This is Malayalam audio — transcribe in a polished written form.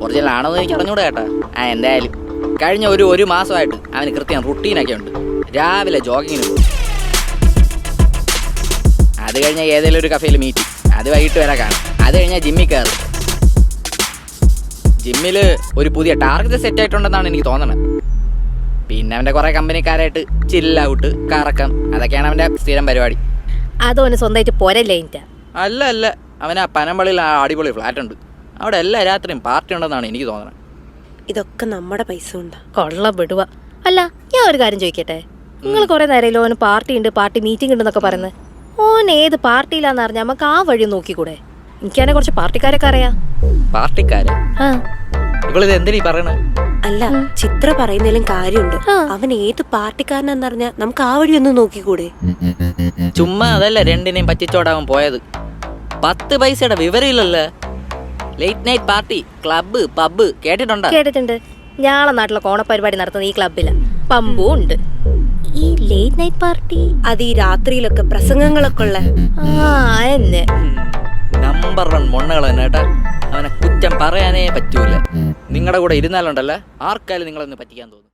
ഒറിജിനൽ ആണോ എന്ന് എനിക്ക് അറിഞ്ഞൂടെ കേട്ടാ. എന്തായാലും കഴിഞ്ഞ ഒരു മാസമായിട്ട് അവന് കൃത്യം റുട്ടീനൊക്കെ ഉണ്ട്. രാവിലെ ജോഗിങ്ങിന് പോകും, അത് കഴിഞ്ഞാൽ ഏതെങ്കിലും ഒരു കഫേയിൽ മീറ്റ്, അത് വൈകിട്ട് വരെ കാണും. അത് കഴിഞ്ഞാൽ ജിമ്മിൽ കയറും. ജിമ്മിൽ ഒരു പുതിയ ടാർഗറ്റ് സെറ്റ് ആയിട്ടുണ്ടെന്നാണ് എനിക്ക് തോന്നുന്നത്. പിന്നെ അവൻ്റെ കുറേ കമ്പനിക്കാരായിട്ട് ചില്ലൗട്ട് കറക്കം, അതൊക്കെയാണ് അവൻ്റെ സ്ഥിരം പരിപാടി. അതോന് സ്വന്തമായിട്ട് പോരല്ലേ? അല്ല അവന് ആ പനമ്പള്ളിയിൽ ആ അടിപൊളി ഫ്ലാറ്റ് ഉണ്ട്. അവിടെ എല്ലാ രാത്രിയും പാർട്ടി ഉണ്ടെന്നാണ് എനിക്ക് തോന്നുന്നത്. ഇതൊക്കെ നമ്മുടെ പൈസ ഉണ്ടാ. കൊള്ള വിടുക. അല്ല, ഞാൻ ഒരു കാര്യം ചോദിക്കട്ടെ, നിങ്ങൾ കുറെ നേരമല്ലോ ഓന് പാർട്ടി ഉണ്ട്, പാർട്ടി മീറ്റിംഗ് ഉണ്ടെന്നൊക്കെ പറയുന്നത്. ഓൻ ഏത് പാർട്ടിയിലാന്ന് അറിഞ്ഞാൽ നമുക്ക് ആ വഴി നോക്കിക്കൂടെ? എനിക്കാണെ കുറച്ച് പാർട്ടിക്കാരൊക്കെ അറിയാം. പാർട്ടിക്കാര്? ഇവളിത് എന്തിനീ പറയണത്? അല്ല, ചിത്ര പറയുന്നതിലും കാര്യമുണ്ട്. അവൻ ഏത് പാർട്ടിക്കാരനെന്നറിഞ്ഞാൽ നമുക്ക് ആ വഴി ഒന്ന് നോക്കിക്കൂടെ? ചുമ്മാ അതല്ല രണ്ടിനെയും പറ്റിച്ചോടാവൻ പോയത്. 10 പൈസയുടെ വിവരമില്ലല്ലോ. Late night party, club, pub കേട്ടിട്ടുണ്ടോ? കേട്ടിട്ടുണ്ട്. ഞങ്ങളെ നാട്ടിലെ കോണപരിപാടി നടത്തുന്ന ഈ ക്ലബ്ബില പമ്പും ഉണ്ട്. ഈ ലേറ്റ് നൈറ്റ് പാർട്ടി അത് ഈ രാത്രിയിലൊക്കെ പ്രസംഗങ്ങളൊക്കെ ഉള്ള എന്നെ നമ്പർ 1 മൊണ്ണകൾ തന്നെ കേട്ടാ. അവനെ കുറ്റം പറയാനേ പറ്റൂല. നിങ്ങളുടെ കൂടെ ഇരുന്നാലുണ്ടല്ലോ ആർക്കാലും നിങ്ങളൊന്ന് പറ്റിക്കാൻ തോന്നും.